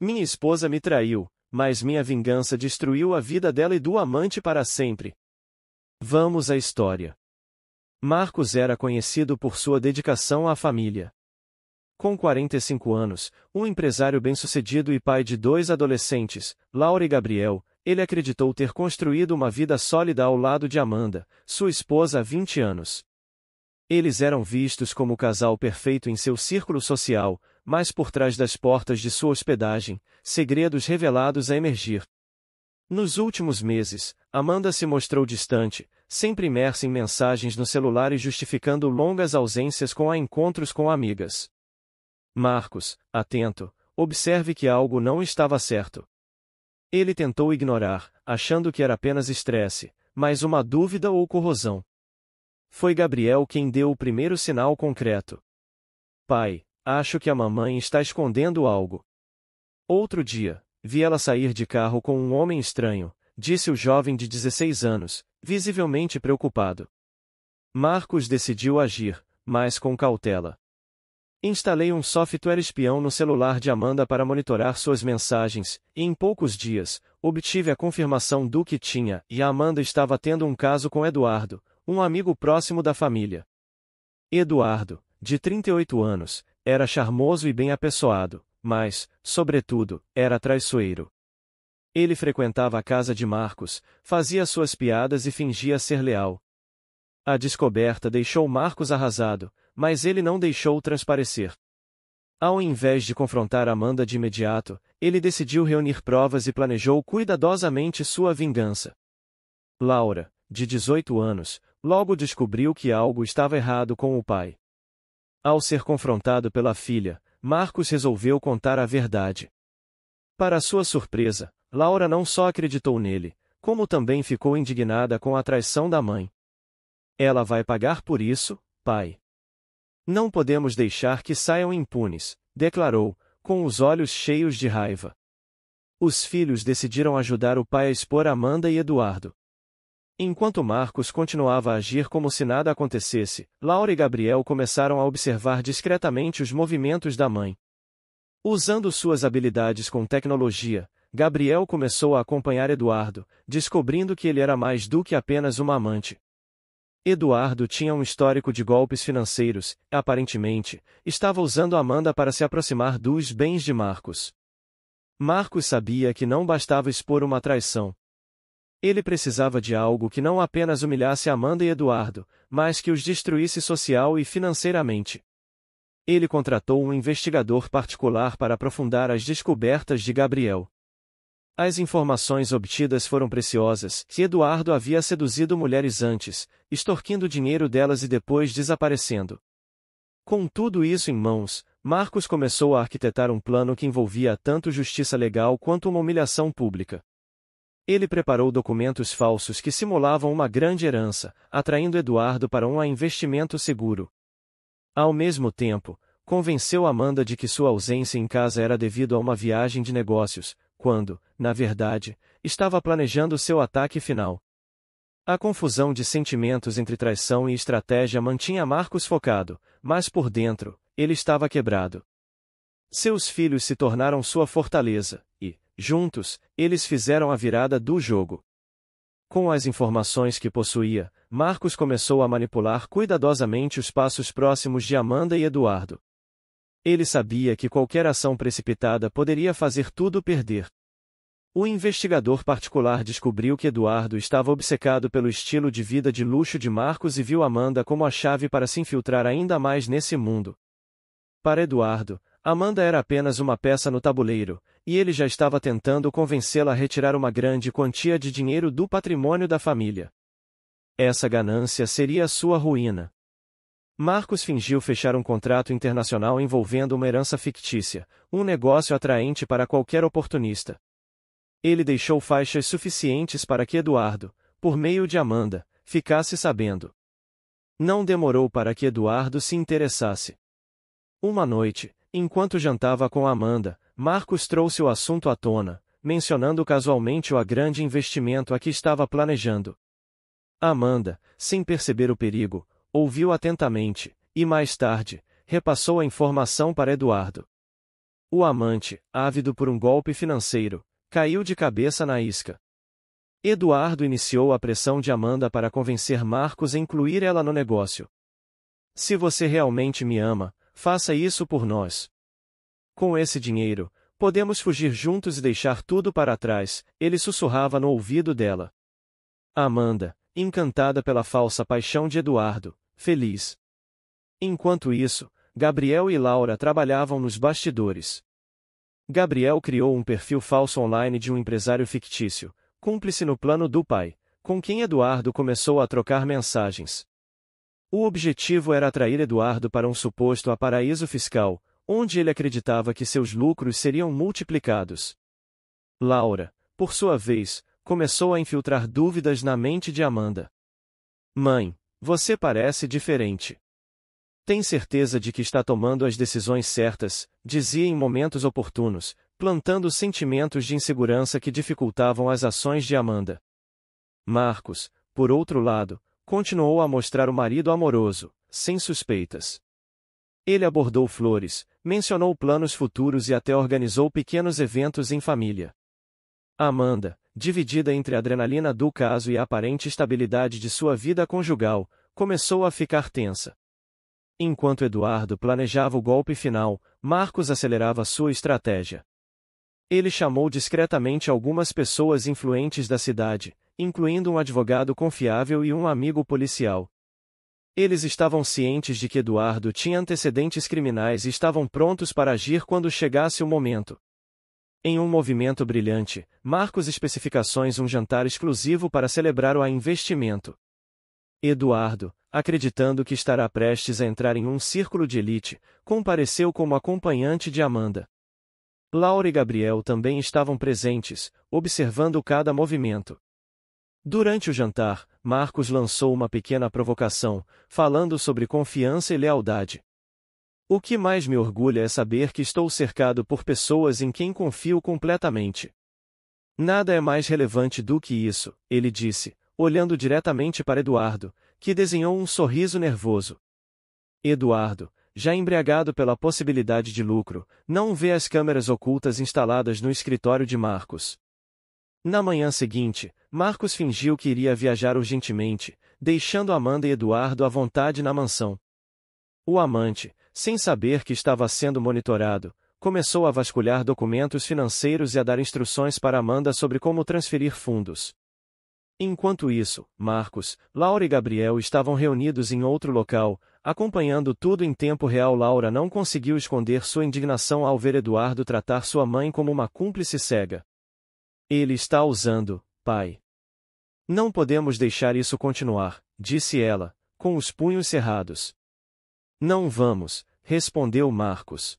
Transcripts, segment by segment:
Minha esposa me traiu, mas minha vingança destruiu a vida dela e do amante para sempre. Vamos à história. Marcos era conhecido por sua dedicação à família. Com 45 anos, um empresário bem-sucedido e pai de 2 adolescentes, Laura e Gabriel, ele acreditou ter construído uma vida sólida ao lado de Amanda, sua esposa há 20 anos. Eles eram vistos como o casal perfeito em seu círculo social, mas por trás das portas de sua hospedagem, segredos revelados a emergir. Nos últimos meses, Amanda se mostrou distante, sempre imersa em mensagens no celular e justificando longas ausências com encontros com amigas. Marcos, atento, observe que algo não estava certo. Ele tentou ignorar, achando que era apenas estresse, mas uma dúvida ou corrosão. Foi Gabriel quem deu o primeiro sinal concreto. Pai, acho que a mamãe está escondendo algo. Outro dia, vi ela sair de carro com um homem estranho, disse o jovem de 16 anos, visivelmente preocupado. Marcos decidiu agir, mas com cautela. Instalei um software espião no celular de Amanda para monitorar suas mensagens, e em poucos dias, obtive a confirmação do que tinha, e a Amanda estava tendo um caso com Eduardo, um amigo próximo da família. Eduardo, de 38 anos, era charmoso e bem apessoado, mas, sobretudo, era traiçoeiro. Ele frequentava a casa de Marcos, fazia suas piadas e fingia ser leal. A descoberta deixou Marcos arrasado, mas ele não deixou transparecer. Ao invés de confrontar Amanda de imediato, ele decidiu reunir provas e planejou cuidadosamente sua vingança. Laura, de 18 anos, logo descobriu que algo estava errado com o pai. Ao ser confrontado pela filha, Marcos resolveu contar a verdade. Para sua surpresa, Laura não só acreditou nele, como também ficou indignada com a traição da mãe. Ela vai pagar por isso, pai. Não podemos deixar que saiam impunes, declarou, com os olhos cheios de raiva. Os filhos decidiram ajudar o pai a expor Amanda e Eduardo. Enquanto Marcos continuava a agir como se nada acontecesse, Laura e Gabriel começaram a observar discretamente os movimentos da mãe. Usando suas habilidades com tecnologia, Gabriel começou a acompanhar Eduardo, descobrindo que ele era mais do que apenas uma amante. Eduardo tinha um histórico de golpes financeiros e, aparentemente, estava usando Amanda para se aproximar dos bens de Marcos. Marcos sabia que não bastava expor uma traição. Ele precisava de algo que não apenas humilhasse Amanda e Eduardo, mas que os destruísse social e financeiramente. Ele contratou um investigador particular para aprofundar as descobertas de Gabriel. As informações obtidas foram preciosas, que Eduardo havia seduzido mulheres antes, extorquindo dinheiro delas e depois desaparecendo. Com tudo isso em mãos, Marcos começou a arquitetar um plano que envolvia tanto justiça legal quanto uma humilhação pública. Ele preparou documentos falsos que simulavam uma grande herança, atraindo Eduardo para um investimento seguro. Ao mesmo tempo, convenceu Amanda de que sua ausência em casa era devido a uma viagem de negócios, quando, na verdade, estava planejando seu ataque final. A confusão de sentimentos entre traição e estratégia mantinha Marcos focado, mas por dentro, ele estava quebrado. Seus filhos se tornaram sua fortaleza, e, juntos, eles fizeram a virada do jogo. Com as informações que possuía, Marcos começou a manipular cuidadosamente os passos próximos de Amanda e Eduardo. Ele sabia que qualquer ação precipitada poderia fazer tudo perder. O investigador particular descobriu que Eduardo estava obcecado pelo estilo de vida de luxo de Marcos e viu Amanda como a chave para se infiltrar ainda mais nesse mundo. Para Eduardo, Amanda era apenas uma peça no tabuleiro, e ele já estava tentando convencê-la a retirar uma grande quantia de dinheiro do patrimônio da família. Essa ganância seria a sua ruína. Marcos fingiu fechar um contrato internacional envolvendo uma herança fictícia, um negócio atraente para qualquer oportunista. Ele deixou faixas suficientes para que Eduardo, por meio de Amanda, ficasse sabendo. Não demorou para que Eduardo se interessasse. Uma noite, enquanto jantava com Amanda, Marcos trouxe o assunto à tona, mencionando casualmente o grande investimento a que estava planejando. Amanda, sem perceber o perigo, ouviu atentamente, e mais tarde, repassou a informação para Eduardo. O amante, ávido por um golpe financeiro, caiu de cabeça na isca. Eduardo iniciou a pressão de Amanda para convencer Marcos a incluir ela no negócio. Se você realmente me ama, faça isso por nós. Com esse dinheiro, podemos fugir juntos e deixar tudo para trás, ele sussurrava no ouvido dela. Amanda, encantada pela falsa paixão de Eduardo, feliz. Enquanto isso, Gabriel e Laura trabalhavam nos bastidores. Gabriel criou um perfil falso online de um empresário fictício, cúmplice no plano do pai, com quem Eduardo começou a trocar mensagens. O objetivo era atrair Eduardo para um suposto paraíso fiscal, onde ele acreditava que seus lucros seriam multiplicados. Laura, por sua vez, começou a infiltrar dúvidas na mente de Amanda. Mãe, você parece diferente. Tem certeza de que está tomando as decisões certas, dizia em momentos oportunos, plantando sentimentos de insegurança que dificultavam as ações de Amanda. Marcos, por outro lado, continuou a mostrar o marido amoroso, sem suspeitas. Ele abordou flores, mencionou planos futuros e até organizou pequenos eventos em família. Amanda, dividida entre a adrenalina do caso e a aparente estabilidade de sua vida conjugal, começou a ficar tensa. Enquanto Eduardo planejava o golpe final, Marcos acelerava sua estratégia. Ele chamou discretamente algumas pessoas influentes da cidade, incluindo um advogado confiável e um amigo policial. Eles estavam cientes de que Eduardo tinha antecedentes criminais e estavam prontos para agir quando chegasse o momento. Em um movimento brilhante, Marcos especificações um jantar exclusivo para celebrar o investimento. Eduardo, acreditando que estará prestes a entrar em um círculo de elite, compareceu como acompanhante de Amanda. Laura e Gabriel também estavam presentes, observando cada movimento. Durante o jantar, Marcos lançou uma pequena provocação, falando sobre confiança e lealdade. O que mais me orgulha é saber que estou cercado por pessoas em quem confio completamente. Nada é mais relevante do que isso, ele disse, olhando diretamente para Eduardo, que desenhou um sorriso nervoso. Eduardo, já embriagado pela possibilidade de lucro, não vê as câmeras ocultas instaladas no escritório de Marcos. Na manhã seguinte, Marcos fingiu que iria viajar urgentemente, deixando Amanda e Eduardo à vontade na mansão. O amante, sem saber que estava sendo monitorado, começou a vasculhar documentos financeiros e a dar instruções para Amanda sobre como transferir fundos. Enquanto isso, Marcos, Laura e Gabriel estavam reunidos em outro local, acompanhando tudo em tempo real. Laura não conseguiu esconder sua indignação ao ver Eduardo tratar sua mãe como uma cúmplice cega. Ele está usando, pai. Não podemos deixar isso continuar, disse ela, com os punhos cerrados. Não vamos, respondeu Marcos.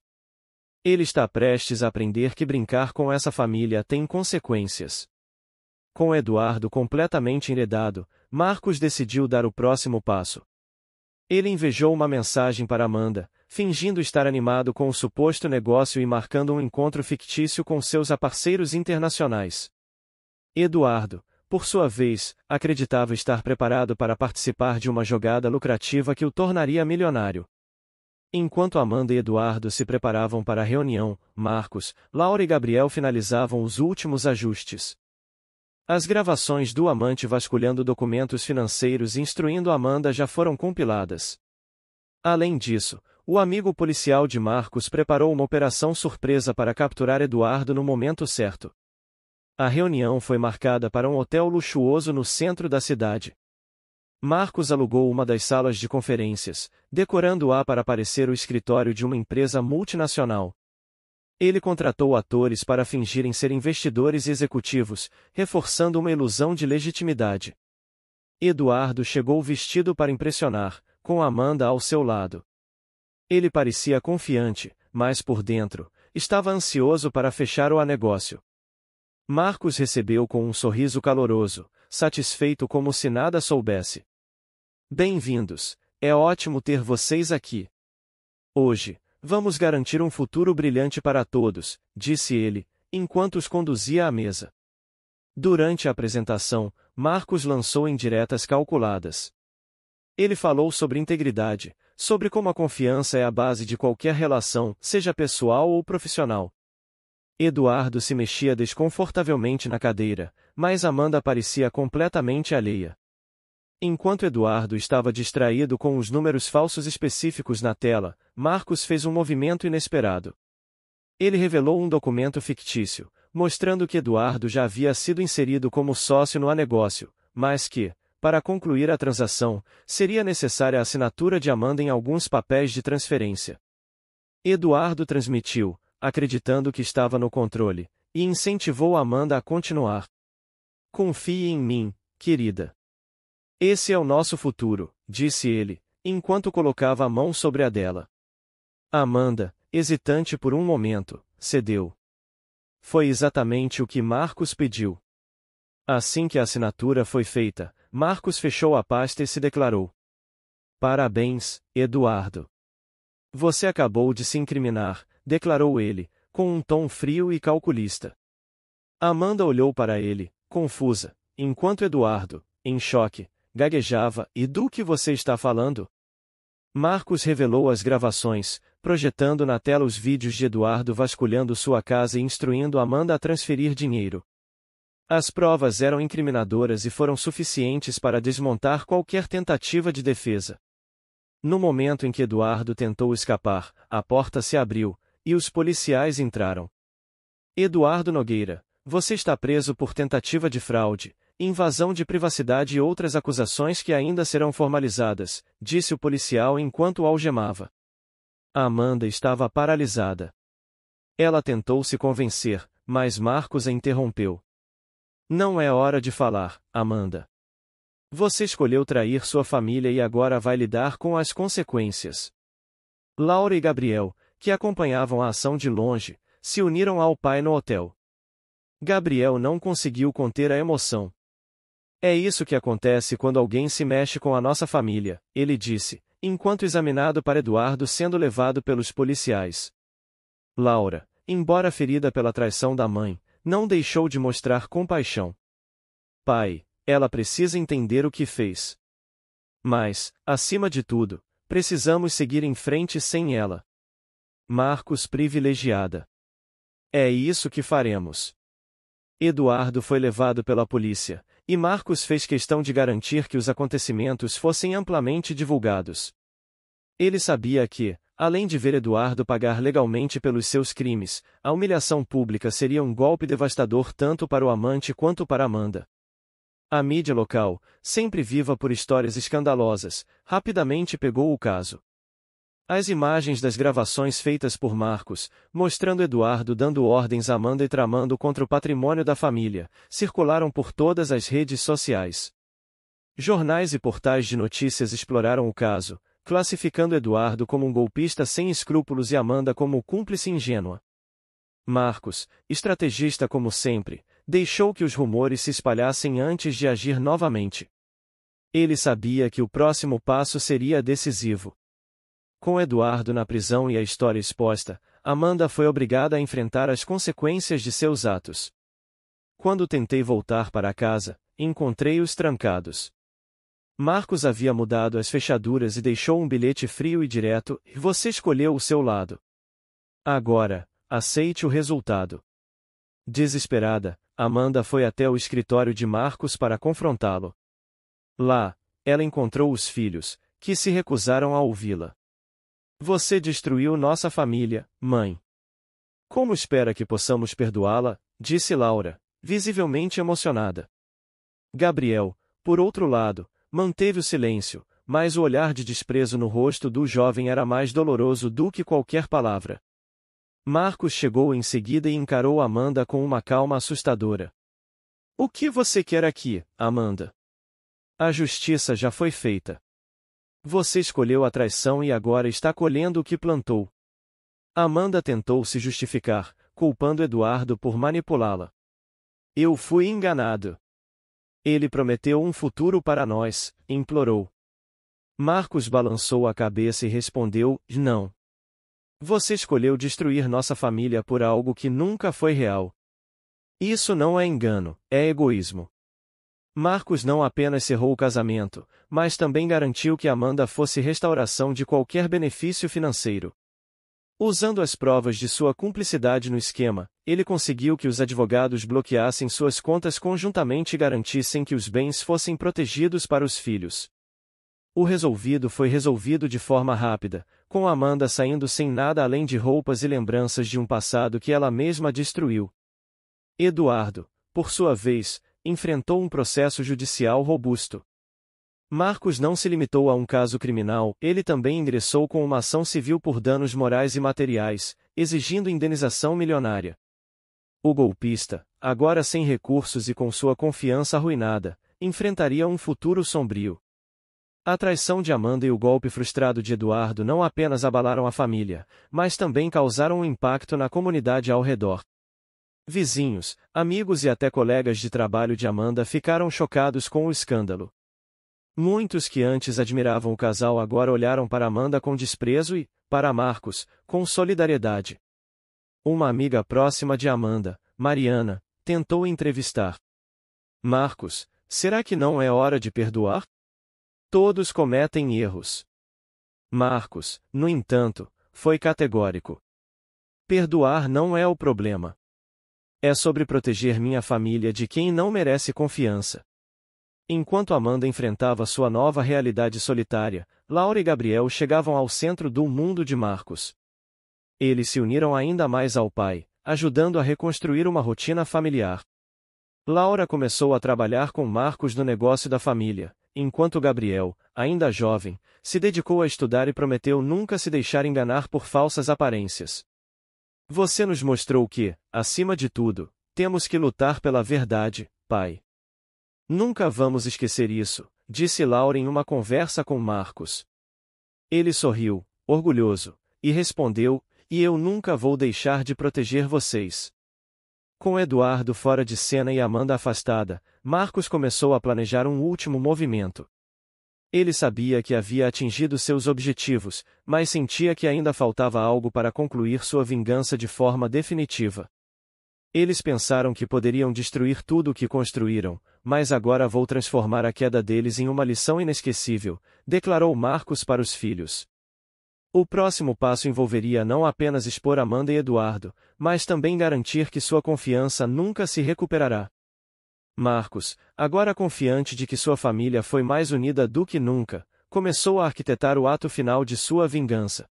Ele está prestes a aprender que brincar com essa família tem consequências. Com Eduardo completamente enredado, Marcos decidiu dar o próximo passo. Ele invejou uma mensagem para Amanda, fingindo estar animado com o suposto negócio e marcando um encontro fictício com seus parceiros internacionais. Eduardo, por sua vez, acreditava estar preparado para participar de uma jogada lucrativa que o tornaria milionário. Enquanto Amanda e Eduardo se preparavam para a reunião, Marcos, Laura e Gabriel finalizavam os últimos ajustes. As gravações do amante vasculhando documentos financeiros e instruindo Amanda já foram compiladas. Além disso, o amigo policial de Marcos preparou uma operação surpresa para capturar Eduardo no momento certo. A reunião foi marcada para um hotel luxuoso no centro da cidade. Marcos alugou uma das salas de conferências, decorando-a para parecer o escritório de uma empresa multinacional. Ele contratou atores para fingirem ser investidores e executivos, reforçando uma ilusão de legitimidade. Eduardo chegou vestido para impressionar, com Amanda ao seu lado. Ele parecia confiante, mas por dentro, estava ansioso para fechar o negócio. Marcos recebeu com um sorriso caloroso, satisfeito como se nada soubesse. Bem-vindos, é ótimo ter vocês aqui. Hoje, vamos garantir um futuro brilhante para todos, disse ele, enquanto os conduzia à mesa. Durante a apresentação, Marcos lançou indiretas calculadas. Ele falou sobre integridade, sobre como a confiança é a base de qualquer relação, seja pessoal ou profissional. Eduardo se mexia desconfortavelmente na cadeira, mas Amanda parecia completamente alheia. Enquanto Eduardo estava distraído com os números falsos específicos na tela, Marcos fez um movimento inesperado. Ele revelou um documento fictício, mostrando que Eduardo já havia sido inserido como sócio no negócio, mas que, para concluir a transação, seria necessária a assinatura de Amanda em alguns papéis de transferência. Eduardo transmitiu, acreditando que estava no controle, e incentivou Amanda a continuar. "Confie em mim, querida. Esse é o nosso futuro", disse ele, enquanto colocava a mão sobre a dela. Amanda, hesitante por um momento, cedeu. Foi exatamente o que Marcos pediu. Assim que a assinatura foi feita, Marcos fechou a pasta e se declarou: "Parabéns, Eduardo. Você acabou de se incriminar", declarou ele, com um tom frio e calculista. Amanda olhou para ele, confusa, enquanto Eduardo, em choque, gaguejava: "E do que você está falando?" Marcos revelou as gravações, projetando na tela os vídeos de Eduardo vasculhando sua casa e instruindo Amanda a transferir dinheiro. As provas eram incriminadoras e foram suficientes para desmontar qualquer tentativa de defesa. No momento em que Eduardo tentou escapar, a porta se abriu, e os policiais entraram. "Eduardo Nogueira, você está preso por tentativa de fraude, invasão de privacidade e outras acusações que ainda serão formalizadas", disse o policial enquanto o algemava. Amanda estava paralisada. Ela tentou se convencer, mas Marcos a interrompeu. "Não é hora de falar, Amanda. Você escolheu trair sua família e agora vai lidar com as consequências." Laura e Gabriel, que acompanhavam a ação de longe, se uniram ao pai no hotel. Gabriel não conseguiu conter a emoção. "É isso que acontece quando alguém se mexe com a nossa família", ele disse, enquanto examinado para Eduardo sendo levado pelos policiais. Laura, embora ferida pela traição da mãe, não deixou de mostrar compaixão. "Pai, ela precisa entender o que fez. Mas, acima de tudo, precisamos seguir em frente sem ela." Marcos privilegiada. "É isso que faremos." Eduardo foi levado pela polícia, e Marcos fez questão de garantir que os acontecimentos fossem amplamente divulgados. Ele sabia que, além de ver Eduardo pagar legalmente pelos seus crimes, a humilhação pública seria um golpe devastador tanto para o amante quanto para Amanda. A mídia local, sempre viva por histórias escandalosas, rapidamente pegou o caso. As imagens das gravações feitas por Marcos, mostrando Eduardo dando ordens a Amanda e tramando contra o patrimônio da família, circularam por todas as redes sociais. Jornais e portais de notícias exploraram o caso, classificando Eduardo como um golpista sem escrúpulos e Amanda como cúmplice ingênua. Marcos, estrategista como sempre, deixou que os rumores se espalhassem antes de agir novamente. Ele sabia que o próximo passo seria decisivo. Com Eduardo na prisão e a história exposta, Amanda foi obrigada a enfrentar as consequências de seus atos. "Quando tentei voltar para casa, encontrei-os trancados." Marcos havia mudado as fechaduras e deixou um bilhete frio e direto: "Você escolheu o seu lado. Agora, aceite o resultado." Desesperada, Amanda foi até o escritório de Marcos para confrontá-lo. Lá, ela encontrou os filhos, que se recusaram a ouvi-la. "Você destruiu nossa família, mãe. Como espera que possamos perdoá-la?", disse Laura, visivelmente emocionada. Gabriel, por outro lado, manteve o silêncio, mas o olhar de desprezo no rosto do jovem era mais doloroso do que qualquer palavra. Marcos chegou em seguida e encarou Amanda com uma calma assustadora. "O que você quer aqui, Amanda? A justiça já foi feita. Você escolheu a traição e agora está colhendo o que plantou." Amanda tentou se justificar, culpando Eduardo por manipulá-la. "Eu fui enganado. Ele prometeu um futuro para nós", implorou. Marcos balançou a cabeça e respondeu: "Não. Você escolheu destruir nossa família por algo que nunca foi real. Isso não é engano, é egoísmo." Marcos não apenas cerrou o casamento, mas também garantiu que Amanda fosse restauração de qualquer benefício financeiro. Usando as provas de sua cumplicidade no esquema, ele conseguiu que os advogados bloqueassem suas contas conjuntamente e garantissem que os bens fossem protegidos para os filhos. O resolvido foi resolvido de forma rápida, com Amanda saindo sem nada além de roupas e lembranças de um passado que ela mesma destruiu. Eduardo, por sua vez, enfrentou um processo judicial robusto. Marcos não se limitou a um caso criminal, ele também ingressou com uma ação civil por danos morais e materiais, exigindo indenização milionária. O golpista, agora sem recursos e com sua confiança arruinada, enfrentaria um futuro sombrio. A traição de Amanda e o golpe frustrado de Eduardo não apenas abalaram a família, mas também causaram um impacto na comunidade ao redor. Vizinhos, amigos e até colegas de trabalho de Amanda ficaram chocados com o escândalo. Muitos que antes admiravam o casal agora olharam para Amanda com desprezo e, para Marcos, com solidariedade. Uma amiga próxima de Amanda, Mariana, tentou entrevistar Marcos: será que não é hora de perdoar? Todos cometem erros. Marcos, no entanto, foi categórico. Perdoar não é o problema. É sobre proteger minha família de quem não merece confiança. Enquanto Amanda enfrentava sua nova realidade solitária, Laura e Gabriel chegavam ao centro do mundo de Marcos. Eles se uniram ainda mais ao pai, ajudando a reconstruir uma rotina familiar. Laura começou a trabalhar com Marcos no negócio da família, enquanto Gabriel, ainda jovem, se dedicou a estudar e prometeu nunca se deixar enganar por falsas aparências. Você nos mostrou que, acima de tudo, temos que lutar pela verdade, pai. Nunca vamos esquecer isso, disse Laura em uma conversa com Marcos. Ele sorriu, orgulhoso, e respondeu: e eu nunca vou deixar de proteger vocês. Com Eduardo fora de cena e Amanda afastada, Marcos começou a planejar um último movimento. Ele sabia que havia atingido seus objetivos, mas sentia que ainda faltava algo para concluir sua vingança de forma definitiva. Eles pensaram que poderiam destruir tudo o que construíram, mas agora vou transformar a queda deles em uma lição inesquecível, declarou Marcos para os filhos. O próximo passo envolveria não apenas expor Amanda e Eduardo, mas também garantir que sua confiança nunca se recuperará. Marcos, agora confiante de que sua família foi mais unida do que nunca, começou a arquitetar o ato final de sua vingança.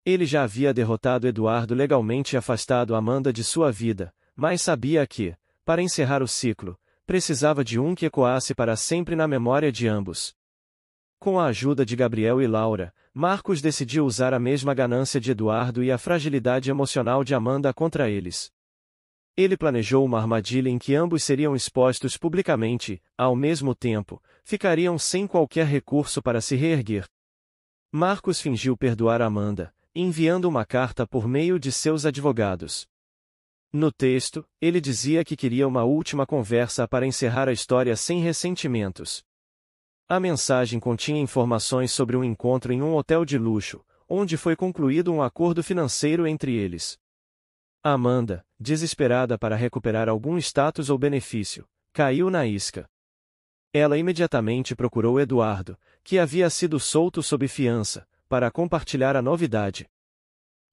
Ele já havia derrotado Eduardo legalmente e afastado Amanda de sua vida, mas sabia que, para encerrar o ciclo, precisava de um que ecoasse para sempre na memória de ambos. Com a ajuda de Gabriel e Laura, Marcos decidiu usar a mesma ganância de Eduardo e a fragilidade emocional de Amanda contra eles. Ele planejou uma armadilha em que ambos seriam expostos publicamente, ao mesmo tempo, ficariam sem qualquer recurso para se reerguer. Marcos fingiu perdoar Amanda, enviando uma carta por meio de seus advogados. No texto, ele dizia que queria uma última conversa para encerrar a história sem ressentimentos. A mensagem continha informações sobre um encontro em um hotel de luxo, onde foi concluído um acordo financeiro entre eles. Amanda, desesperada para recuperar algum status ou benefício, caiu na isca. Ela imediatamente procurou Eduardo, que havia sido solto sob fiança, para compartilhar a novidade.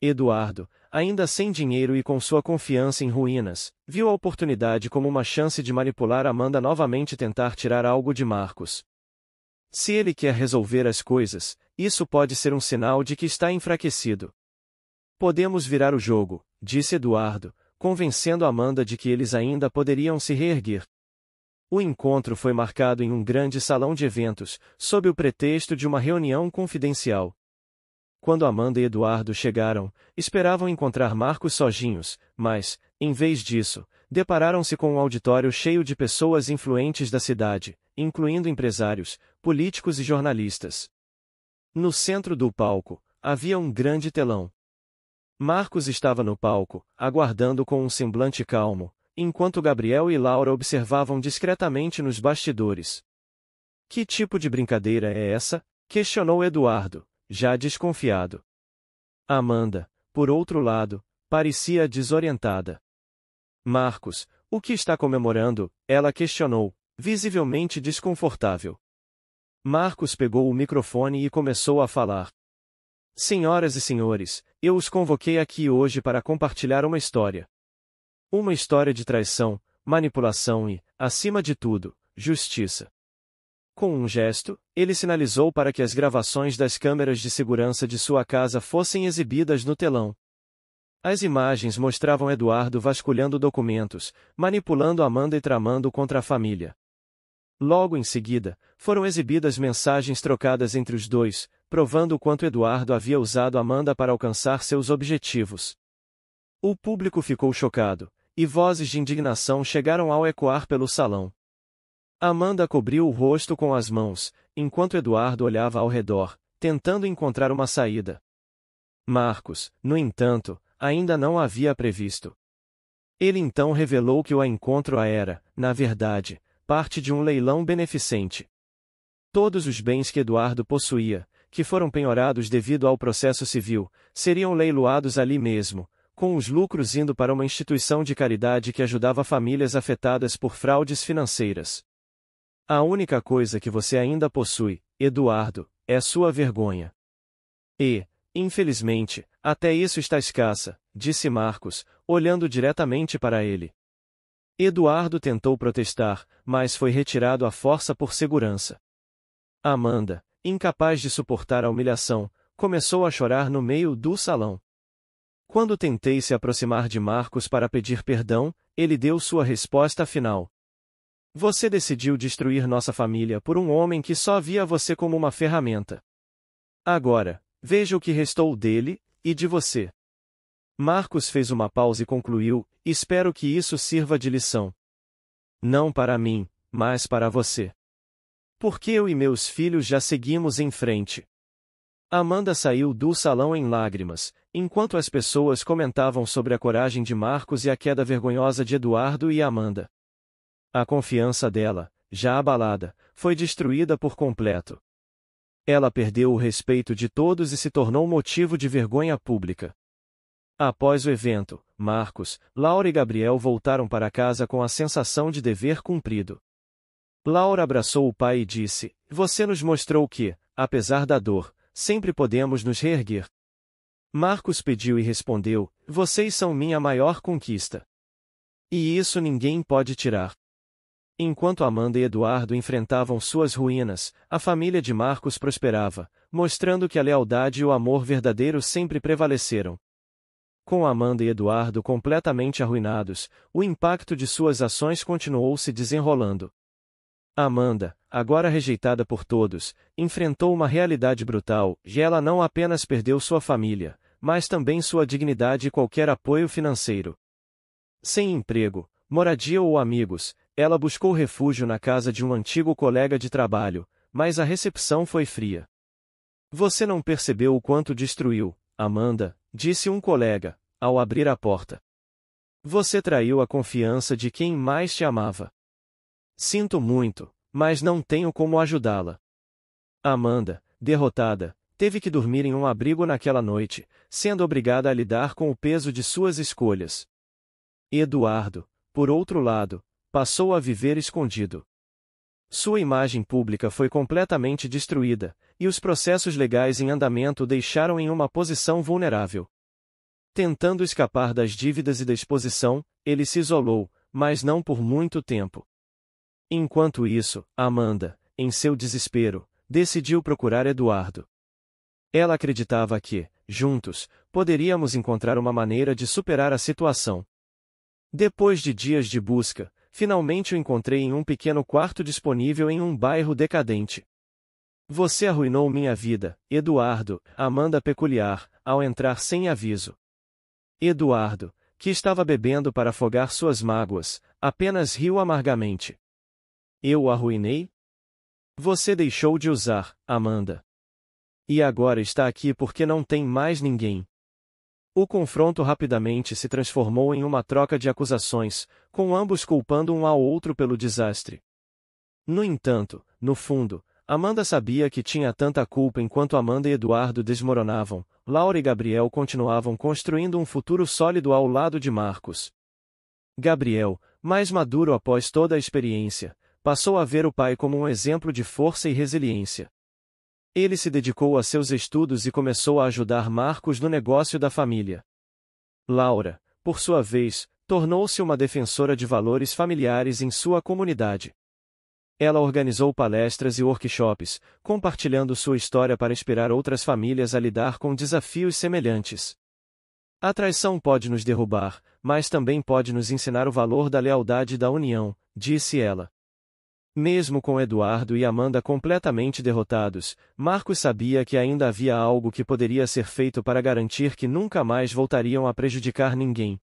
Eduardo, ainda sem dinheiro e com sua confiança em ruínas, viu a oportunidade como uma chance de manipular Amanda novamente e tentar tirar algo de Marcos. Se ele quer resolver as coisas, isso pode ser um sinal de que está enfraquecido. Podemos virar o jogo, disse Eduardo, convencendo Amanda de que eles ainda poderiam se reerguer. O encontro foi marcado em um grande salão de eventos, sob o pretexto de uma reunião confidencial. Quando Amanda e Eduardo chegaram, esperavam encontrar Marcos sozinhos, mas, em vez disso, depararam-se com um auditório cheio de pessoas influentes da cidade, incluindo empresários, políticos e jornalistas. No centro do palco, havia um grande telão. Marcos estava no palco, aguardando com um semblante calmo, enquanto Gabriel e Laura observavam discretamente nos bastidores. Que tipo de brincadeira é essa? Questionou Eduardo, já desconfiado. Amanda, por outro lado, parecia desorientada. Marcos, o que está comemorando? Ela questionou, visivelmente desconfortável. Marcos pegou o microfone e começou a falar. Senhoras e senhores, eu os convoquei aqui hoje para compartilhar uma história. Uma história de traição, manipulação e, acima de tudo, justiça. Com um gesto, ele sinalizou para que as gravações das câmeras de segurança de sua casa fossem exibidas no telão. As imagens mostravam Eduardo vasculhando documentos, manipulando Amanda e tramando contra a família. Logo em seguida, foram exibidas mensagens trocadas entre os dois, provando o quanto Eduardo havia usado Amanda para alcançar seus objetivos. O público ficou chocado, e vozes de indignação chegaram ao ecoar pelo salão. Amanda cobriu o rosto com as mãos, enquanto Eduardo olhava ao redor, tentando encontrar uma saída. Marcos, no entanto, ainda não havia previsto. Ele então revelou que o encontro era, na verdade, parte de um leilão beneficente. Todos os bens que Eduardo possuía, que foram penhorados devido ao processo civil, seriam leiloados ali mesmo, com os lucros indo para uma instituição de caridade que ajudava famílias afetadas por fraudes financeiras. A única coisa que você ainda possui, Eduardo, é sua vergonha. E, infelizmente, até isso está escassa, disse Marcos, olhando diretamente para ele. Eduardo tentou protestar, mas foi retirado à força por segurança. Amanda, incapaz de suportar a humilhação, começou a chorar no meio do salão. Quando tentei se aproximar de Marcos para pedir perdão, ele deu sua resposta final. Você decidiu destruir nossa família por um homem que só via você como uma ferramenta. Agora, veja o que restou dele, e de você. Marcos fez uma pausa e concluiu, espero que isso sirva de lição. Não para mim, mas para você. Porque eu e meus filhos já seguimos em frente. Amanda saiu do salão em lágrimas, enquanto as pessoas comentavam sobre a coragem de Marcos e a queda vergonhosa de Eduardo e Amanda. A confiança dela, já abalada, foi destruída por completo. Ela perdeu o respeito de todos e se tornou motivo de vergonha pública. Após o evento, Marcos, Laura e Gabriel voltaram para casa com a sensação de dever cumprido. Laura abraçou o pai e disse: Você nos mostrou que, apesar da dor, sempre podemos nos reerguer. Marcos pediu e respondeu: Vocês são minha maior conquista. E isso ninguém pode tirar. Enquanto Amanda e Eduardo enfrentavam suas ruínas, a família de Marcos prosperava, mostrando que a lealdade e o amor verdadeiro sempre prevaleceram. Com Amanda e Eduardo completamente arruinados, o impacto de suas ações continuou se desenrolando. Amanda, agora rejeitada por todos, enfrentou uma realidade brutal, e ela não apenas perdeu sua família, mas também sua dignidade e qualquer apoio financeiro. Sem emprego, moradia ou amigos, ela buscou refúgio na casa de um antigo colega de trabalho, mas a recepção foi fria. Você não percebeu o quanto destruiu, Amanda, disse um colega, ao abrir a porta. Você traiu a confiança de quem mais te amava. Sinto muito, mas não tenho como ajudá-la. Amanda, derrotada, teve que dormir em um abrigo naquela noite, sendo obrigada a lidar com o peso de suas escolhas. Eduardo, por outro lado, passou a viver escondido. Sua imagem pública foi completamente destruída, e os processos legais em andamento o deixaram em uma posição vulnerável. Tentando escapar das dívidas e da exposição, ele se isolou, mas não por muito tempo. Enquanto isso, Amanda, em seu desespero, decidiu procurar Eduardo. Ela acreditava que, juntos, poderíamos encontrar uma maneira de superar a situação. Depois de dias de busca, finalmente o encontrei em um pequeno quarto disponível em um bairro decadente. Você arruinou minha vida, Eduardo, Amanda peculiar, ao entrar sem aviso. Eduardo, que estava bebendo para afogar suas mágoas, apenas riu amargamente. Eu o arruinei? Você deixou de usar, Amanda. E agora está aqui porque não tem mais ninguém. O confronto rapidamente se transformou em uma troca de acusações, com ambos culpando um ao outro pelo desastre. No entanto, no fundo, Amanda sabia que tinha tanta culpa enquanto Amanda e Eduardo desmoronavam, Laura e Gabriel continuavam construindo um futuro sólido ao lado de Marcos. Gabriel, mais maduro após toda a experiência, passou a ver o pai como um exemplo de força e resiliência. Ele se dedicou a seus estudos e começou a ajudar Marcos no negócio da família. Laura, por sua vez, tornou-se uma defensora de valores familiares em sua comunidade. Ela organizou palestras e workshops, compartilhando sua história para inspirar outras famílias a lidar com desafios semelhantes. A traição pode nos derrubar, mas também pode nos ensinar o valor da lealdade e da união, disse ela. Mesmo com Eduardo e Amanda completamente derrotados, Marcos sabia que ainda havia algo que poderia ser feito para garantir que nunca mais voltariam a prejudicar ninguém.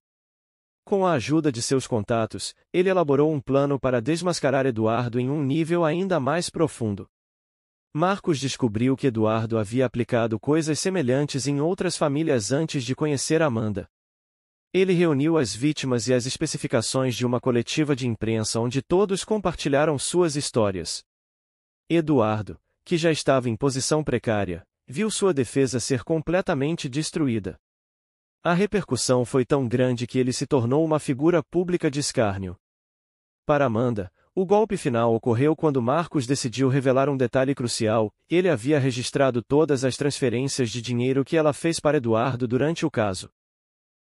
Com a ajuda de seus contatos, ele elaborou um plano para desmascarar Eduardo em um nível ainda mais profundo. Marcos descobriu que Eduardo havia aplicado coisas semelhantes em outras famílias antes de conhecer Amanda. Ele reuniu as vítimas e as especificações de uma coletiva de imprensa onde todos compartilharam suas histórias. Eduardo, que já estava em posição precária, viu sua defesa ser completamente destruída. A repercussão foi tão grande que ele se tornou uma figura pública de escárnio. Para Amanda, o golpe final ocorreu quando Marcos decidiu revelar um detalhe crucial: ele havia registrado todas as transferências de dinheiro que ela fez para Eduardo durante o caso.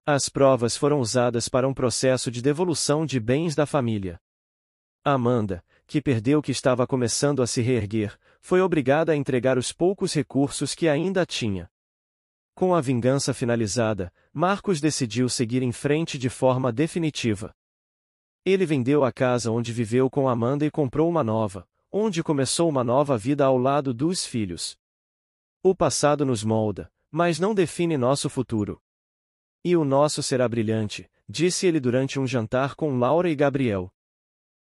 As provas foram usadas para um processo de devolução de bens da família. Amanda, que perdeu o que estava começando a se reerguer, foi obrigada a entregar os poucos recursos que ainda tinha. Com a vingança finalizada, Marcos decidiu seguir em frente de forma definitiva. Ele vendeu a casa onde viveu com Amanda e comprou uma nova, onde começou uma nova vida ao lado dos filhos. O passado nos molda, mas não define nosso futuro. E o nosso será brilhante, disse ele durante um jantar com Laura e Gabriel.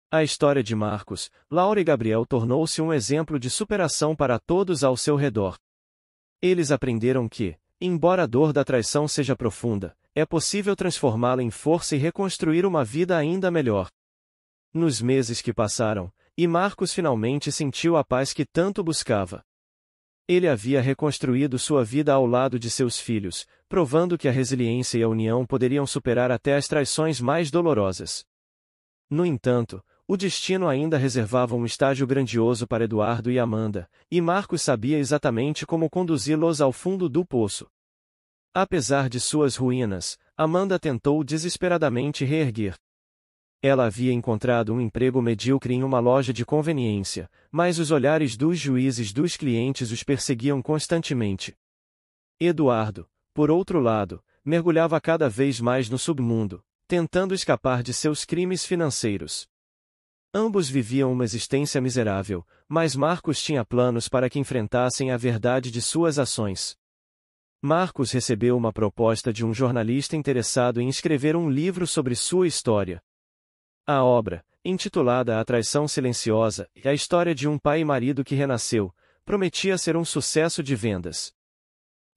A história de Marcos, Laura e Gabriel tornou-se um exemplo de superação para todos ao seu redor. Eles aprenderam que, embora a dor da traição seja profunda, é possível transformá-la em força e reconstruir uma vida ainda melhor. Nos meses que passaram, e Marcos finalmente sentiu a paz que tanto buscava. Ele havia reconstruído sua vida ao lado de seus filhos, provando que a resiliência e a união poderiam superar até as traições mais dolorosas. No entanto, o destino ainda reservava um estágio grandioso para Eduardo e Amanda, e Marcos sabia exatamente como conduzi-los ao fundo do poço. Apesar de suas ruínas, Amanda tentou desesperadamente reerguer. Ela havia encontrado um emprego medíocre em uma loja de conveniência, mas os olhares dos juízes dos clientes os perseguiam constantemente. Eduardo, por outro lado, mergulhava cada vez mais no submundo, tentando escapar de seus crimes financeiros. Ambos viviam uma existência miserável, mas Marcos tinha planos para que enfrentassem a verdade de suas ações. Marcos recebeu uma proposta de um jornalista interessado em escrever um livro sobre sua história. A obra, intitulada A Traição Silenciosa e a História de um Pai e Marido que Renasceu, prometia ser um sucesso de vendas.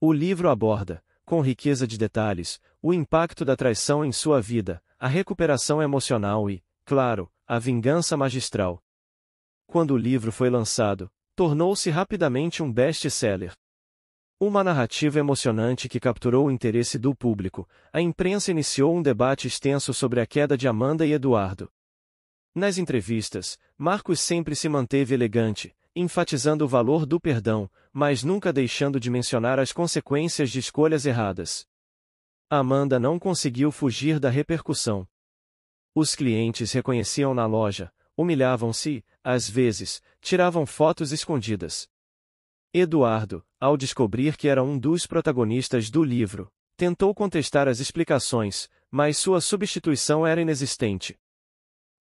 O livro aborda, com riqueza de detalhes, o impacto da traição em sua vida, a recuperação emocional e, claro, a vingança magistral. Quando o livro foi lançado, tornou-se rapidamente um best-seller. Uma narrativa emocionante que capturou o interesse do público, a imprensa iniciou um debate extenso sobre a queda de Amanda e Eduardo. Nas entrevistas, Marcos sempre se manteve elegante, enfatizando o valor do perdão, mas nunca deixando de mencionar as consequências de escolhas erradas. Amanda não conseguiu fugir da repercussão. Os clientes reconheciam na loja, humilhavam-se, às vezes, tiravam fotos escondidas. Eduardo, ao descobrir que era um dos protagonistas do livro, tentou contestar as explicações, mas sua substituição era inexistente.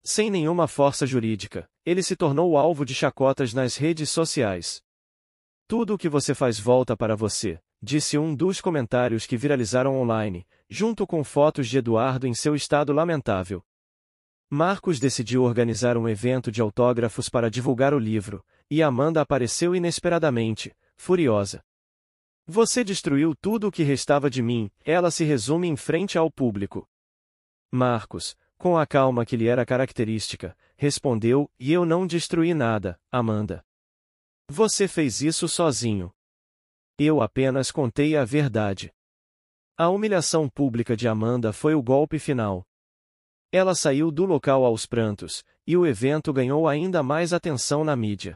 Sem nenhuma força jurídica, ele se tornou alvo de chacotas nas redes sociais. Tudo o que você faz volta para você, disse um dos comentários que viralizaram online, junto com fotos de Eduardo em seu estado lamentável. Marcos decidiu organizar um evento de autógrafos para divulgar o livro, e Amanda apareceu inesperadamente, furiosa. Você destruiu tudo o que restava de mim, ela se resume em frente ao público. Marcos, com a calma que lhe era característica, respondeu: e eu não destruí nada, Amanda. Você fez isso sozinho. Eu apenas contei a verdade. A humilhação pública de Amanda foi o golpe final. Ela saiu do local aos prantos, e o evento ganhou ainda mais atenção na mídia.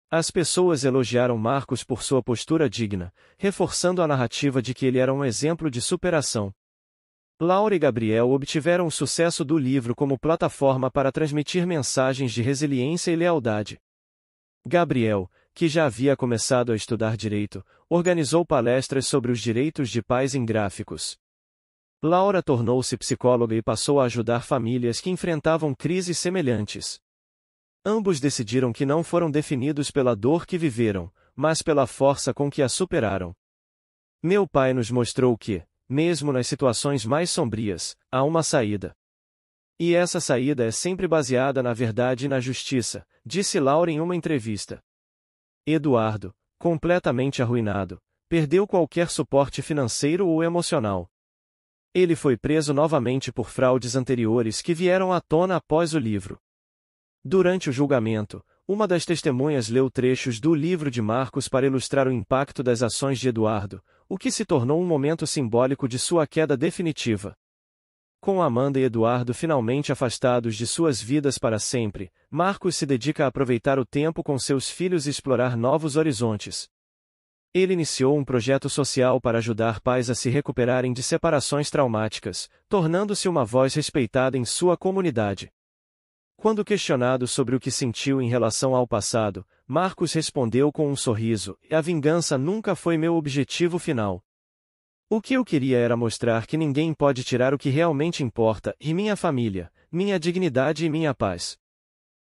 As pessoas elogiaram Marcos por sua postura digna, reforçando a narrativa de que ele era um exemplo de superação. Laura e Gabriel obtiveram o sucesso do livro como plataforma para transmitir mensagens de resiliência e lealdade. Gabriel, que já havia começado a estudar direito, organizou palestras sobre os direitos de pais em gráficos. Laura tornou-se psicóloga e passou a ajudar famílias que enfrentavam crises semelhantes. Ambos decidiram que não foram definidos pela dor que viveram, mas pela força com que a superaram. Meu pai nos mostrou que, mesmo nas situações mais sombrias, há uma saída. E essa saída é sempre baseada na verdade e na justiça, disse Laura em uma entrevista. Eduardo, completamente arruinado, perdeu qualquer suporte financeiro ou emocional. Ele foi preso novamente por fraudes anteriores que vieram à tona após o livro. Durante o julgamento, uma das testemunhas leu trechos do livro de Marcos para ilustrar o impacto das ações de Eduardo, o que se tornou um momento simbólico de sua queda definitiva. Com Amanda e Eduardo finalmente afastados de suas vidas para sempre, Marcos se dedica a aproveitar o tempo com seus filhos e explorar novos horizontes. Ele iniciou um projeto social para ajudar pais a se recuperarem de separações traumáticas, tornando-se uma voz respeitada em sua comunidade. Quando questionado sobre o que sentiu em relação ao passado, Marcos respondeu com um sorriso: "A vingança nunca foi meu objetivo final. O que eu queria era mostrar que ninguém pode tirar o que realmente importa, e minha família, minha dignidade e minha paz."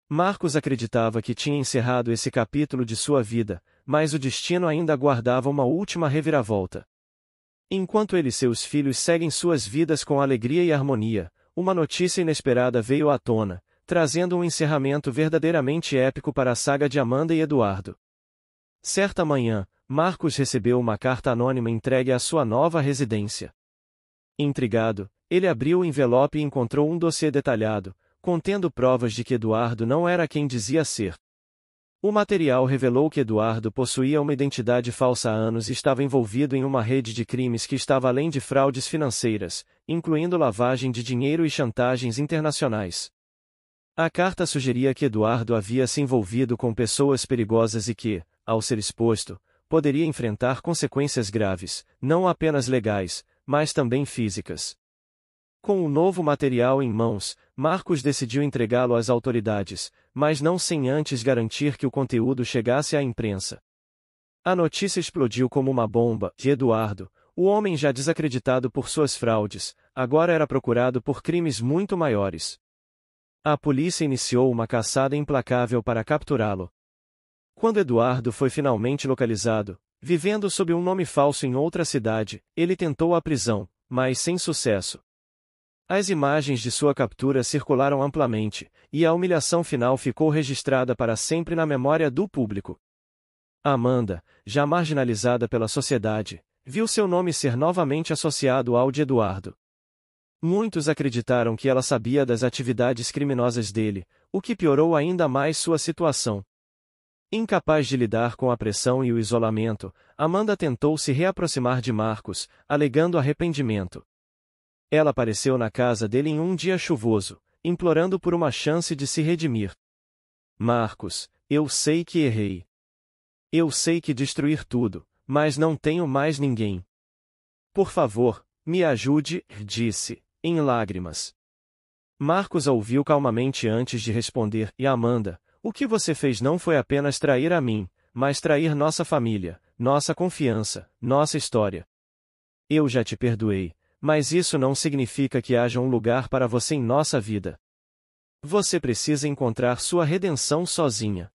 Marcos acreditava que tinha encerrado esse capítulo de sua vida, mas o destino ainda aguardava uma última reviravolta. Enquanto ele e seus filhos seguem suas vidas com alegria e harmonia, uma notícia inesperada veio à tona, trazendo um encerramento verdadeiramente épico para a saga de Amanda e Eduardo. Certa manhã, Marcos recebeu uma carta anônima entregue à sua nova residência. Intrigado, ele abriu o envelope e encontrou um dossiê detalhado, contendo provas de que Eduardo não era quem dizia ser. O material revelou que Eduardo possuía uma identidade falsa há anos e estava envolvido em uma rede de crimes que estava além de fraudes financeiras, incluindo lavagem de dinheiro e chantagens internacionais. A carta sugeria que Eduardo havia se envolvido com pessoas perigosas e que, ao ser exposto, poderia enfrentar consequências graves, não apenas legais, mas também físicas. Com o novo material em mãos, Marcos decidiu entregá-lo às autoridades, mas não sem antes garantir que o conteúdo chegasse à imprensa. A notícia explodiu como uma bomba, e Eduardo, o homem já desacreditado por suas fraudes, agora era procurado por crimes muito maiores. A polícia iniciou uma caçada implacável para capturá-lo. Quando Eduardo foi finalmente localizado, vivendo sob um nome falso em outra cidade, ele tentou a prisão, mas sem sucesso. As imagens de sua captura circularam amplamente, e a humilhação final ficou registrada para sempre na memória do público. Amanda, já marginalizada pela sociedade, viu seu nome ser novamente associado ao de Eduardo. Muitos acreditaram que ela sabia das atividades criminosas dele, o que piorou ainda mais sua situação. Incapaz de lidar com a pressão e o isolamento, Amanda tentou se reaproximar de Marcos, alegando arrependimento. Ela apareceu na casa dele em um dia chuvoso, implorando por uma chance de se redimir. "Marcos, eu sei que errei. Eu sei que destruir tudo, mas não tenho mais ninguém. Por favor, me ajude", disse, em lágrimas. Marcos a ouviu calmamente antes de responder: "E Amanda, o que você fez não foi apenas trair a mim, mas trair nossa família, nossa confiança, nossa história. Eu já te perdoei, mas isso não significa que haja um lugar para você em nossa vida. Você precisa encontrar sua redenção sozinha."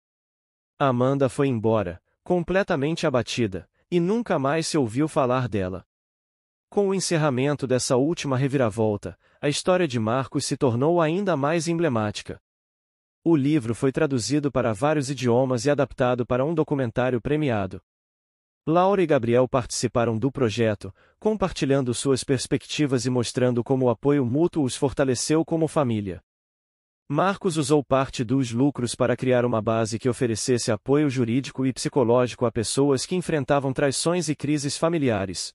Amanda foi embora, completamente abatida, e nunca mais se ouviu falar dela. Com o encerramento dessa última reviravolta, a história de Marcos se tornou ainda mais emblemática. O livro foi traduzido para vários idiomas e adaptado para um documentário premiado. Laura e Gabriel participaram do projeto, compartilhando suas perspectivas e mostrando como o apoio mútuo os fortaleceu como família. Marcos usou parte dos lucros para criar uma base que oferecesse apoio jurídico e psicológico a pessoas que enfrentavam traições e crises familiares.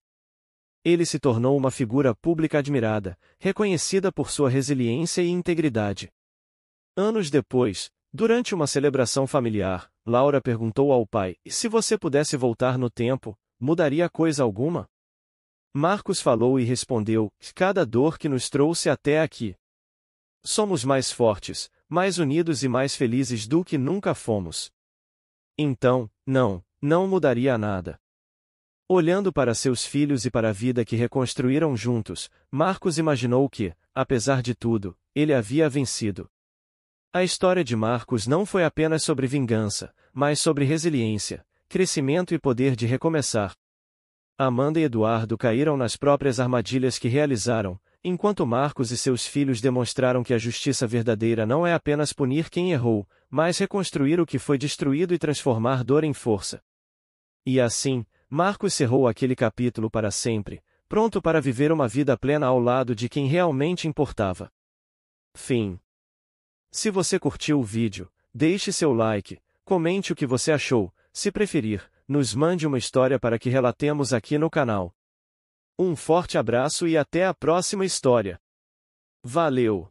Ele se tornou uma figura pública admirada, reconhecida por sua resiliência e integridade. Anos depois, durante uma celebração familiar, Laura perguntou ao pai: "E se você pudesse voltar no tempo, mudaria coisa alguma?" Marcos falou e respondeu: "Cada dor que nos trouxe até aqui. Somos mais fortes, mais unidos e mais felizes do que nunca fomos. Então, não mudaria nada." Olhando para seus filhos e para a vida que reconstruíram juntos, Marcos imaginou que, apesar de tudo, ele havia vencido. A história de Marcos não foi apenas sobre vingança, mas sobre resiliência, crescimento e poder de recomeçar. Amanda e Eduardo caíram nas próprias armadilhas que realizaram, enquanto Marcos e seus filhos demonstraram que a justiça verdadeira não é apenas punir quem errou, mas reconstruir o que foi destruído e transformar dor em força. E assim, Marcos cerrou aquele capítulo para sempre, pronto para viver uma vida plena ao lado de quem realmente importava. Fim. Se você curtiu o vídeo, deixe seu like, comente o que você achou, se preferir, nos mande uma história para que relatemos aqui no canal. Um forte abraço e até a próxima história. Valeu!